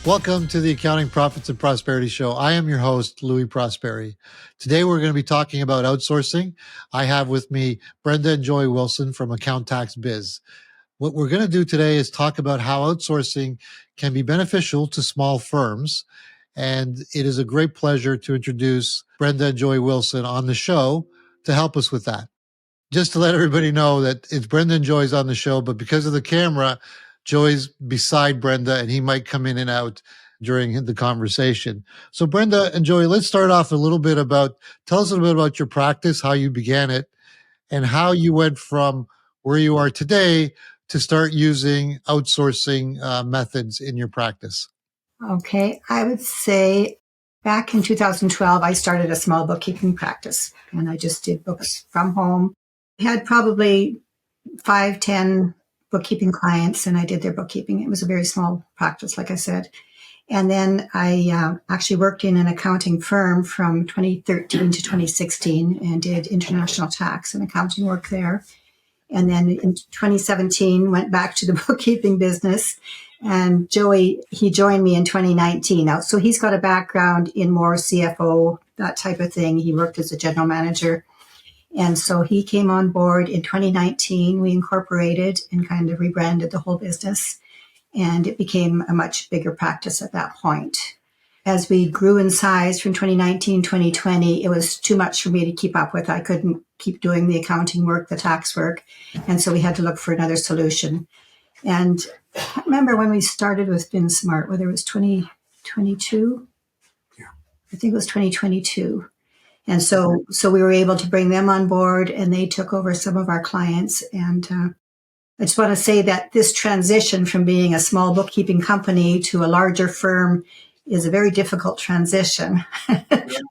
Welcome to the Accounting Profits and Prosperity Show. I am your host, Louis Prosperi. Today, we're going to be talking about outsourcing. I have with me Brenda and Joy Wilson from Acctax Biz. What we're going to do today is talk about how outsourcing can be beneficial to small firms. And it is a great pleasure to introduce Brenda and Joy Wilson on the show to help us with that. Just to let everybody know that it's Brenda and Joy's on the show, but because of the camera, Joy's beside Brenda and he might come in and out during the conversation. So Brenda and Joy, let's start off a little bit tell us a little bit about your practice, how you began it, and how you went from where you are today to start using outsourcing methods in your practice. Okay, I would say back in 2012, I started a small bookkeeping practice and I just did books from home. I had probably 5-10 bookkeeping clients and I did their bookkeeping. It was a very small practice, like I said. And then I actually worked in an accounting firm from 2013 to 2016 and did international tax and accounting work there. And then in 2017, went back to the bookkeeping business. And Joey, he joined me in 2019. Now, so he's got a background in more CFO, that type of thing. He worked as a general manager. And so he came on board in 2019. We incorporated and kind of rebranded the whole business. And it became a much bigger practice at that point. As we grew in size from 2019, 2020, it was too much for me to keep up with. I couldn't keep doing the accounting work, the tax work. And so we had to look for another solution. And I remember when we started with Finsmart, whether it was 2022, I think it was 2022. And so we were able to bring them on board and they took over some of our clients. And I just want to say that this transition from being a small bookkeeping company to a larger firm is a very difficult transition.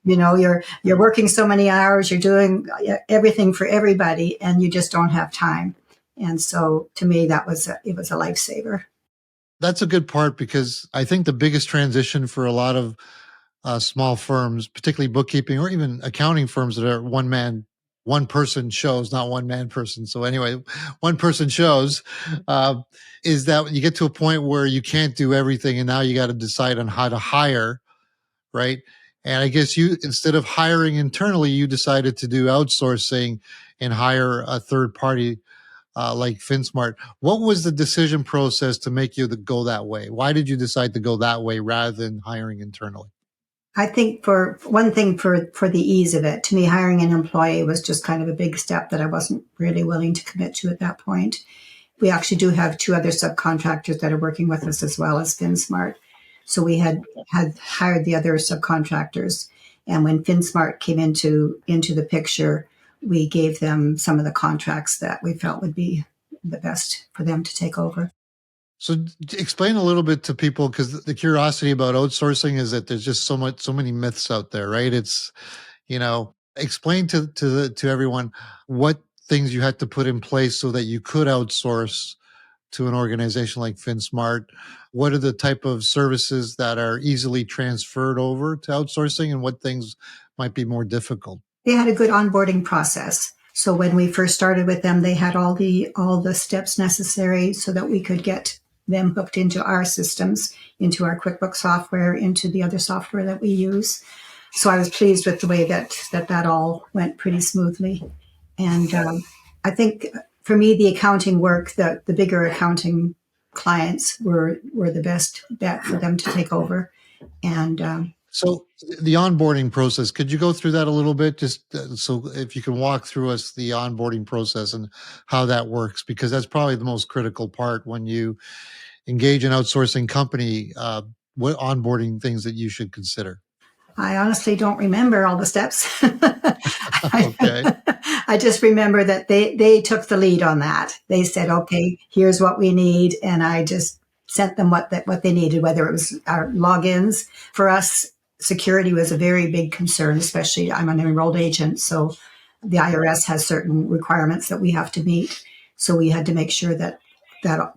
You know, you're working so many hours, you're doing everything for everybody, and you just don't have time. And so to me, it was a lifesaver. That's a good part because I think the biggest transition for a lot of small firms, particularly bookkeeping or even accounting firms that are one person shows, not one man person. So anyway, one person shows, is that you get to a point where you can't do everything and now you got to decide on how to hire, right? And I guess instead of hiring internally, you decided to do outsourcing and hire a third party like Finsmart. What was the decision process to make you go that way? Why did you decide to go that way rather than hiring internally? I think for one thing, for the ease of it, to me, hiring an employee was just kind of a big step that I wasn't really willing to commit to at that point. We actually do have 2 other subcontractors that are working with us as well as Finsmart. So we had hired the other subcontractors. And when Finsmart came into the picture, we gave them some of the contracts that we felt would be the best for them to take over. So explain a little bit to people, because the curiosity about outsourcing is that there's just so many myths out there, right? It's, explain to everyone what things you had to put in place so that you could outsource to an organization like Finsmart. What are the type of services that are easily transferred over to outsourcing and what things might be more difficult? They had a good onboarding process. So when we first started with them, they had all the steps necessary so that we could get them hooked into our systems, into our QuickBooks software, into the other software that we use. So I was pleased with the way that all went pretty smoothly. And I think for me, the accounting work, the bigger accounting clients were the best bet for them to take over. And so the onboarding process, could you go through that a little bit? Just so if you can walk through us the onboarding process and how that works, because that's probably the most critical part when you engage an outsourcing company, what onboarding things that you should consider. I honestly don't remember all the steps. Okay. I just remember that they took the lead on that. They said, okay, here's what we need. And I just sent them what they needed, whether it was our logins. For us, security was a very big concern, especially I'm an enrolled agent. So the IRS has certain requirements that we have to meet. So we had to make sure that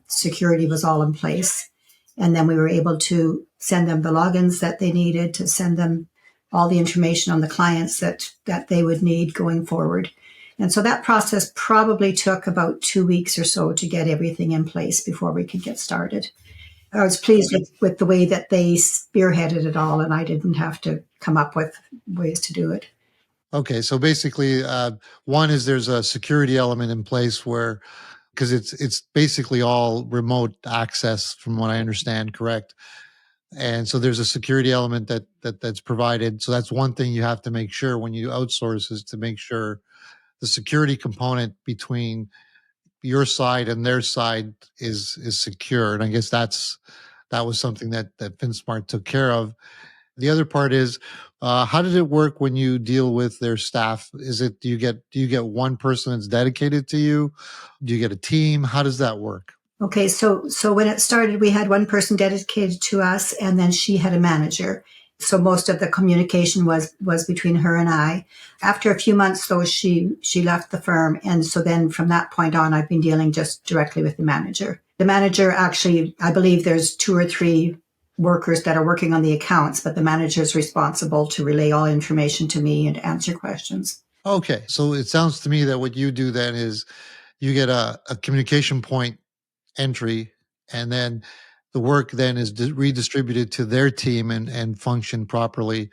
security was all in place. And then we were able to send them the logins that they needed, to send them all the information on the clients that they would need going forward. And so that process probably took about 2 weeks or so to get everything in place before we could get started. I was pleased with the way that they spearheaded it all, and I didn't have to come up with ways to do it. Okay, so basically, one is there's a security element in place where, because it's basically all remote access, from what I understand, correct? And so there's a security element that's provided. So that's one thing you have to make sure when you outsource, is to make sure the security component between your side and their side is secure. And I guess that was something that Finsmart took care of. The other part is, how did it work when you deal with their staff? Is it, do you get one person that's dedicated to you? Do you get a team? How does that work? Okay, so when it started, we had one person dedicated to us, and then she had a manager. So most of the communication was between her and I. After a few months, though, she left the firm, and so then from that point on, I've been dealing just directly with the manager. The manager, actually, I believe there's 2 or 3 workers that are working on the accounts, but the manager is responsible to relay all information to me and answer questions. Okay, so it sounds to me that what you do then is you get a communication point entry, and then the work then is redistributed to their team and function properly,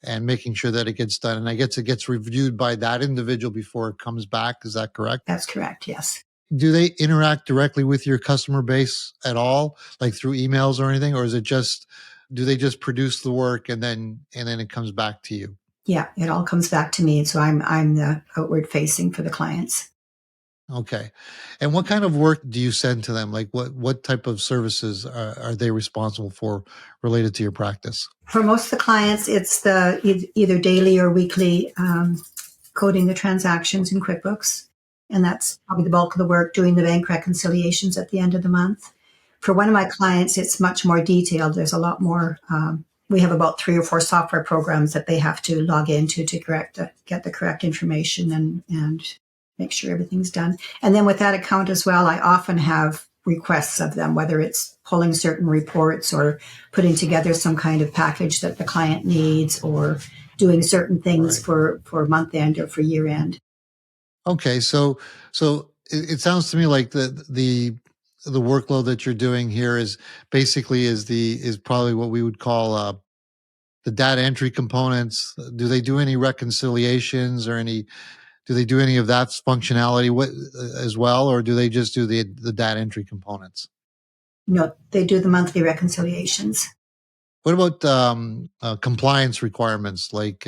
and making sure that it gets done. And I guess it gets reviewed by that individual before it comes back. Is that correct? That's correct, yes. Do they interact directly with your customer base at all, like through emails or anything? Or is it just, do they just produce the work and then it comes back to you? Yeah, it all comes back to me. So I'm the outward facing for the clients. Okay. And what kind of work do you send to them? Like what type of services are they responsible for related to your practice? For most of the clients, it's the either daily or weekly coding the transactions in QuickBooks. And that's probably the bulk of the work, doing the bank reconciliations at the end of the month. For one of my clients, it's much more detailed. There's a lot more. We have about 3 or 4 software programs that they have to log into to get the correct information and make sure everything's done. And then with that account as well, I often have requests of them, whether it's pulling certain reports or putting together some kind of package that the client needs, or doing certain things for month end or for year end. Okay, so it sounds to me like the workload that you're doing here is basically is probably what we would call the data entry components. Do they do any reconciliations or do they do any of that functionality as well, or do they just do the data entry components? No, they do the monthly reconciliations. What about compliance requirements, like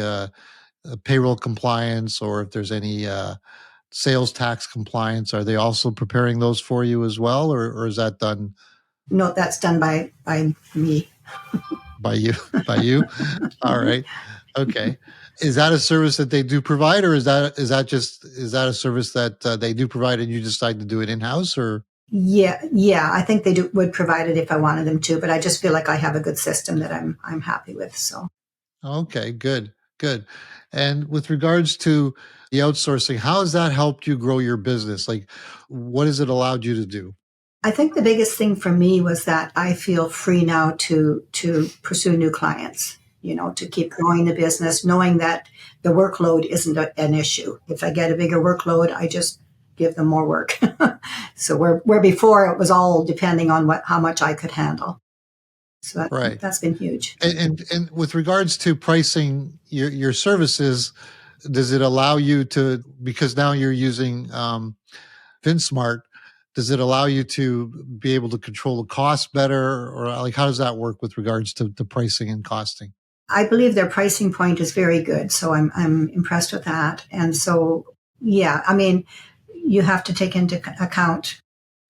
payroll compliance, or if there's any sales tax compliance? Are they also preparing those for you as well, or is that done? No, that's done by me. By you? By you? All right. Okay. Is that a service that they do provide, or is that a service that they do provide and you decide to do it in house, or? Yeah, I think they would provide it if I wanted them to, but I just feel like I have a good system that I'm happy with. So. Okay, good. And with regards to the outsourcing, how has that helped you grow your business? Like, what has it allowed you to do? I think the biggest thing for me was that I feel free now to pursue new clients, to keep growing the business, knowing that the workload isn't an issue. If I get a bigger workload, I just give them more work. So where before it was all depending on how much I could handle. So that's been huge. And with regards to pricing your services, does it allow you to, because now you're using Finsmart, does it allow you to be able to control the cost better, or like how does that work with regards to the pricing and costing? I believe their pricing point is very good, so I'm impressed with that. And so, yeah, I mean, you have to take into account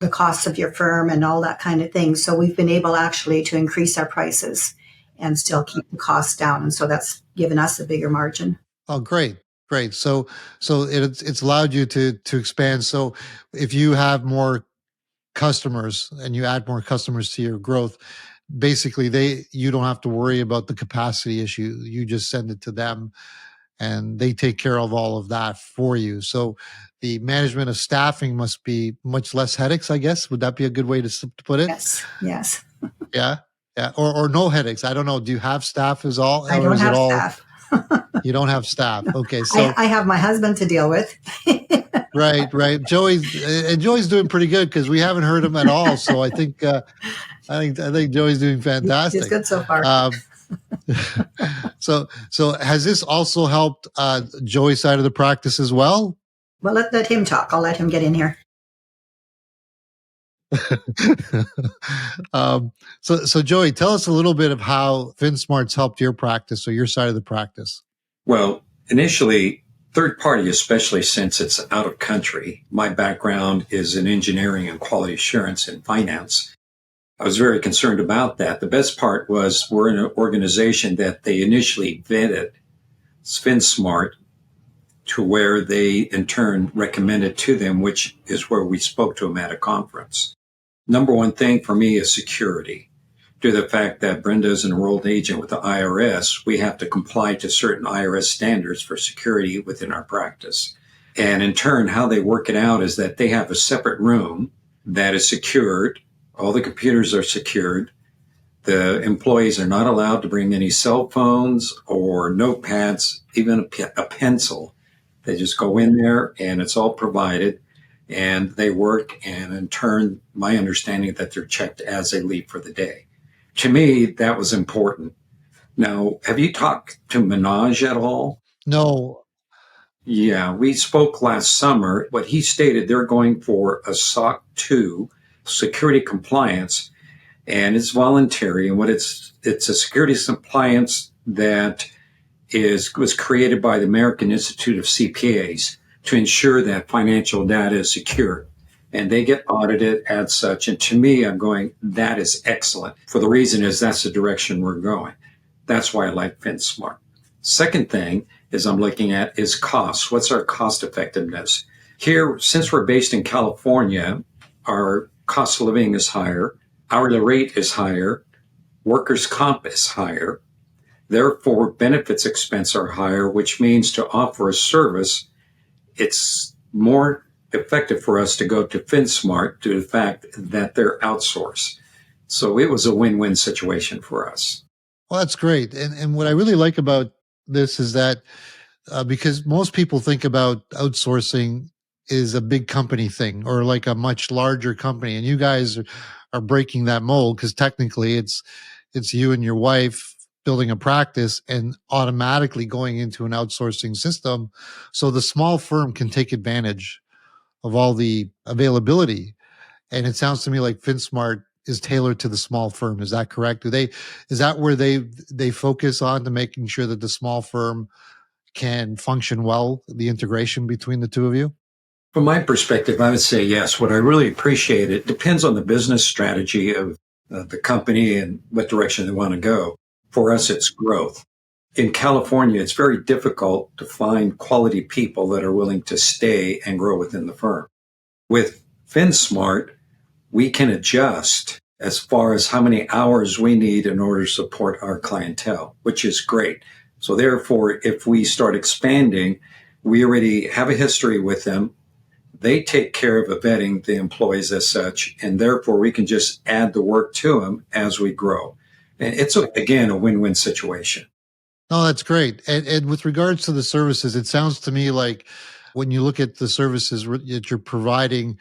the costs of your firm and all that kind of thing. So we've been able actually to increase our prices and still keep the costs down, and so that's given us a bigger margin. Oh, great. So it's allowed you to expand. So if you have more customers and you add more customers to your growth, basically you don't have to worry about the capacity issue. You just send it to them and they take care of all of that for you. So the management of staffing must be much less headaches, I guess. Would that be a good way to put it? Yes. Yeah. Or no headaches. I don't know. Do you have staff as all? I don't have staff. You don't have staff. Okay. So I have my husband to deal with. Right. Joey's doing pretty good because we haven't heard him at all. So I think Joey's doing He's fantastic. good so far. So has this also helped Joey's side of the practice as well? Well, let him talk. I'll let him get in here. So Joey, tell us a little bit of how Finsmart's helped your practice or your side of the practice. Well, initially, third party, especially since it's out of country. My background is in engineering and quality assurance and finance. I was very concerned about that. The best part was we're in an organization that they initially vetted, Finsmart, to where they in turn recommended to them, which is where we spoke to them at a conference. Number one thing for me is security. Due to the fact that Brenda is an enrolled agent with the IRS, we have to comply to certain IRS standards for security within our practice. And in turn, how they work it out is that they have a separate room that is secured. All the computers are secured. The employees are not allowed to bring any cell phones or notepads, even a pencil. They just go in there and it's all provided and they work. And in turn, my understanding that they're checked as they leave for the day. To me, that was important. Now, have you talked to Minaj at all? No. Yeah, we spoke last summer. What he stated, they're going for a SOC 2 security compliance, and it's voluntary. And what it's a security compliance that was created by the American Institute of CPAs to ensure that financial data is secure. And they get audited as such. And to me, I'm going, that is excellent. For the reason is that's the direction we're going. That's why I like Finsmart. Second thing is I'm looking at is costs. What's our cost effectiveness? Here, since we're based in California, our cost of living is higher. Hourly rate is higher. Workers' comp is higher. Therefore, benefits expense are higher, which means to offer a service, it's more effective for us to go to Finsmart due to the fact that they're outsourced. So it was a win-win situation for us. Well, that's great. And what I really like about this is that because most people think about outsourcing is a big company thing or like a much larger company. And you guys are breaking that mold because technically it's you and your wife building a practice and automatically going into an outsourcing system. So the small firm can take advantage of all the availability. And it sounds to me like Finsmart is tailored to the small firm. Is that correct? Is that where they focus on to making sure that the small firm can function well, the integration between the two of you? From my perspective, I would say yes. What I really appreciate, it depends on the business strategy of the company and what direction they want to go. For us, it's growth. In California, it's very difficult to find quality people that are willing to stay and grow within the firm. With Finsmart, we can adjust as far as how many hours we need in order to support our clientele, which is great. So therefore, if we start expanding, we already have a history with them. They take care of vetting the employees as such, and therefore we can just add the work to them as we grow. And it's, again, a win-win situation. No, that's great. And with regards to the services, it sounds to me like when you look at the services that you're providing,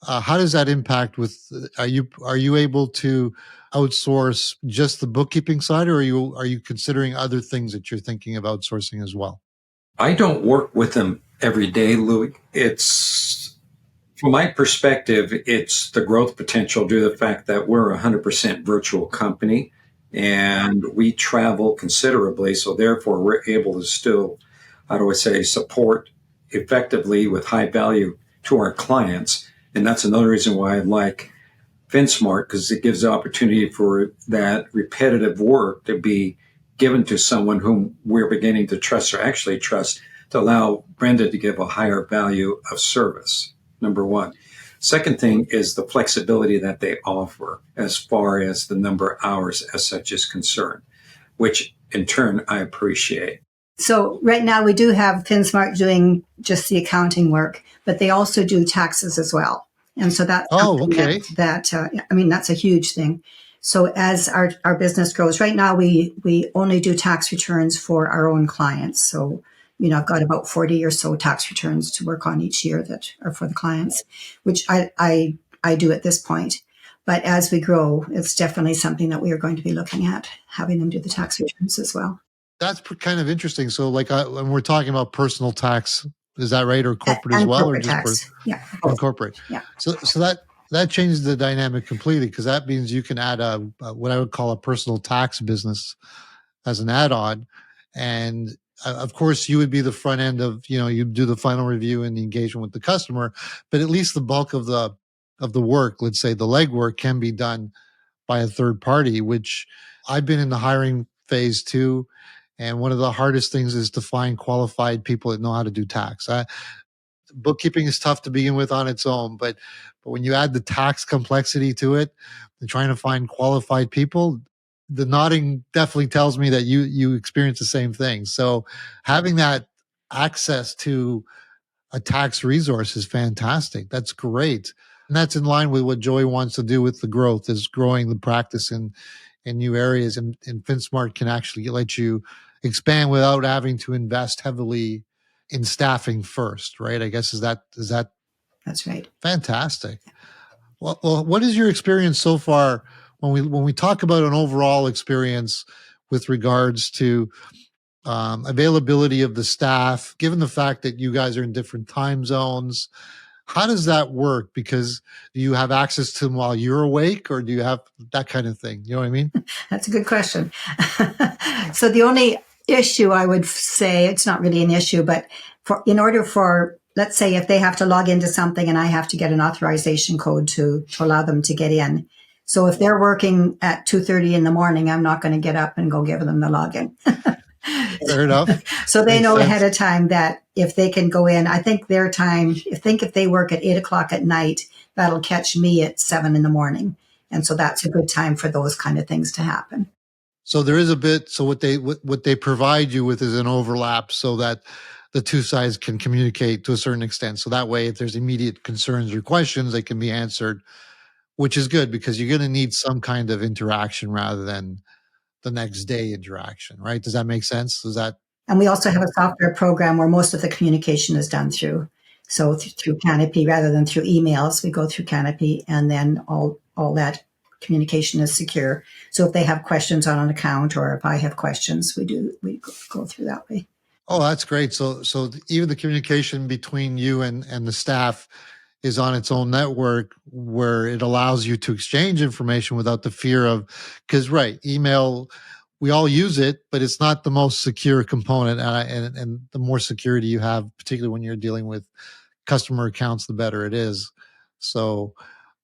how does that impact with, are you able to outsource just the bookkeeping side, or are you considering other things that you're thinking of outsourcing as well? I don't work with them every day, Louis. It's, from my perspective, it's the growth potential due to the fact that we're a 100% virtual company and we travel considerably. So therefore, we're able to still, how do I say, support effectively with high value to our clients. And that's another reason why I like Finsmart, because it gives the opportunity for that repetitive work to be given to someone whom we're beginning to trust or actually trust to allow Brenda to give a higher value of service, number one. Second thing is the flexibility that they offer as far as the number of hours as such is concerned, which in turn I appreciate. So right now we do have Finsmart doing just the accounting work, but they also do taxes as well. And so that's okay. that's a huge thing. So as our business grows, right now we only do tax returns for our own clients. So I've got about 40 or so tax returns to work on each year that are for the clients, which I do at this point. But as we grow, it's definitely something that we are going to be looking at, having them do the tax returns as well. That's kind of interesting. So like when we're talking about personal tax, is that right? Or corporate as And well, or corporate just tax. Yeah. and corporate? Yeah. So that changes the dynamic completely, because that means you can add a what I would call a personal tax business as an add-on. And of course you would be the front end of, you do the final review and the engagement with the customer, but at least the bulk of the work, let's say the legwork, can be done by a third party, which I've been in the hiring phase too. And one of the hardest things is to find qualified people that know how to do tax. Bookkeeping is tough to begin with on its own, but when you add the tax complexity to it and trying to find qualified people, the nodding definitely tells me that you experience the same thing. So having that access to a tax resource is fantastic. That's great. And that's in line with what Joy wants to do with the growth, is growing the practice in new areas. And Finsmart can actually let you expand without having to invest heavily in staffing first, right? I guess is that That's right. fantastic. Well, what is your experience so far when we talk about an overall experience with regards to availability of the staff, given the fact that you guys are in different time zones? How does that work? Because do you have access to them while you're awake, or do you have that kind of thing? You know what I mean? That's a good question. So the only issue, I would say, it's not really an issue, but in order for, let's say if they have to log into something and I have to get an authorization code to allow them to get in. So if they're working at 2:30 in the morning, I'm not going to get up and go give them the login. Fair enough. So they Makes know sense. ahead of time that if they can go in, I think their time, if they work at 8 o'clock at night, that'll catch me at 7 in the morning. And so that's a good time for those kind of things to happen. So there is a bit. So what they provide you with is an overlap, so that the two sides can communicate to a certain extent. So that way, if there's immediate concerns or questions, they can be answered, which is good, because you're going to need some kind of interaction rather than the next day interaction, right? Does that make sense? And we also have a software program where most of the communication is done through. So through Canopy rather than through emails, we go through Canopy, and then all that communication is secure. So if they have questions on an account, or if I have questions, we go through that way. Oh, that's great. So even the communication between you and the staff is on its own network, where it allows you to exchange information without the fear of, because right, email, we all use it, but it's not the most secure component. And the more security you have, particularly when you're dealing with customer accounts, the better it is. So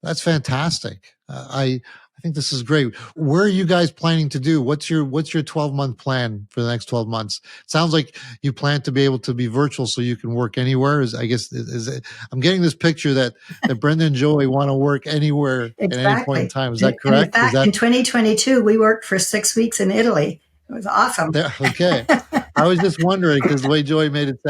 that's fantastic. I think this is great. Where are you guys planning to do? What's your 12-month plan for the next 12 months? It sounds like you plan to be able to be virtual so you can work anywhere. I'm getting this picture that Brenda and Joey want to work anywhere Exactly. at any point in time. Is that correct? And in fact, in 2022, we worked for 6 weeks in Italy. It was awesome. Okay. I was just wondering, because the way Joey made it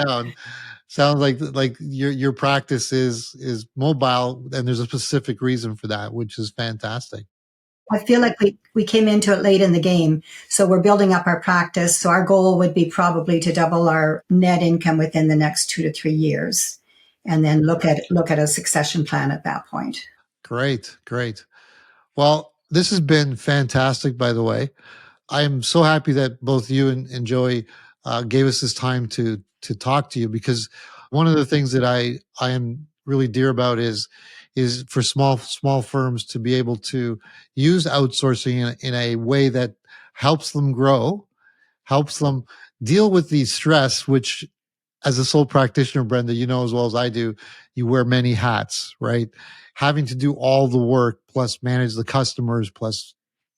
sounds like your practice is mobile, and there's a specific reason for that, which is fantastic. I feel like we came into it late in the game. So we're building up our practice. So our goal would be probably to double our net income within the next 2 to 3 years, and then look at a succession plan at that point. Great. Well, this has been fantastic, by the way. I am so happy that both you and Joey gave us this time to talk to you, because one of the things that I am really dear about is for small firms to be able to use outsourcing in a way that helps them grow, helps them deal with the stress, which, as a sole practitioner, Brenda, you know as well as I do, you wear many hats, right? Having to do all the work, plus manage the customers, plus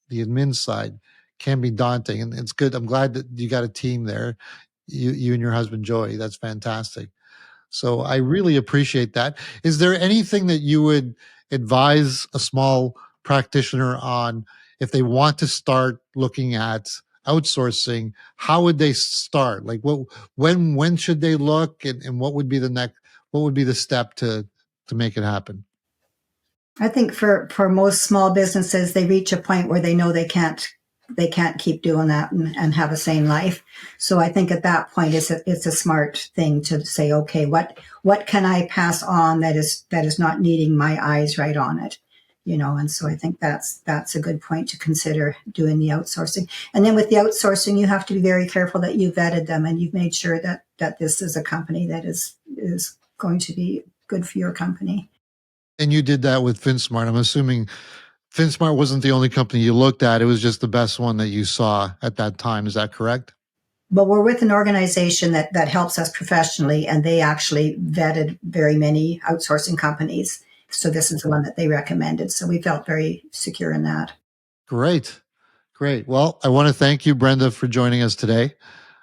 the admin side, can be daunting. And it's good. I'm glad that you got a team there, you and your husband, Joey. That's fantastic. So I really appreciate that. Is there anything that you would advise a small practitioner on if they want to start looking at outsourcing? How would they start? Like when should they look, and what would be the step to make it happen? I think for most small businesses, they reach a point where they know they can't they can't keep doing that and have a sane life. So I think at that point it's a smart thing to say, okay, what can I pass on that is not needing my eyes right on it, and so I think that's a good point to consider doing the outsourcing. And then with the outsourcing, you have to be very careful that you vetted them and you've made sure that this is a company that is going to be good for your company. And you did that with Finsmart. I'm assuming Finsmart wasn't the only company you looked at. It was just the best one that you saw at that time. Is that correct? But we're with an organization that helps us professionally, and they actually vetted very many outsourcing companies. So this is the one that they recommended. So we felt very secure in that. Great. Great. Well, I want to thank you, Brenda, for joining us today.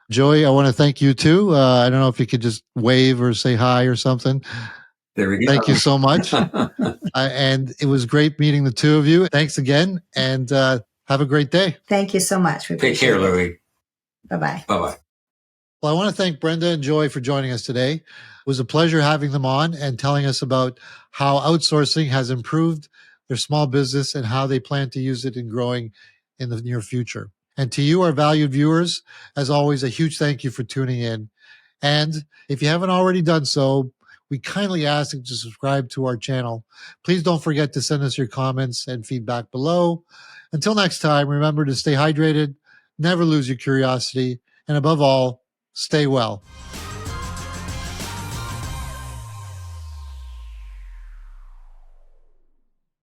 Joey, I want to thank you too. I don't know if you could just wave or say hi or something. There we go. Thank you so much. And it was great meeting the two of you. Thanks again, and have a great day. Thank you so much. Take care, Louie. Bye-bye. Bye-bye. Well, I want to thank Brenda and Joy for joining us today. It was a pleasure having them on and telling us about how outsourcing has improved their small business and how they plan to use it in growing in the near future. And to you, our valued viewers, as always, a huge thank you for tuning in. And if you haven't already done so, we kindly ask you to subscribe to our channel. Please don't forget to send us your comments and feedback below. Until next time, remember to stay hydrated, never lose your curiosity, and above all, stay well.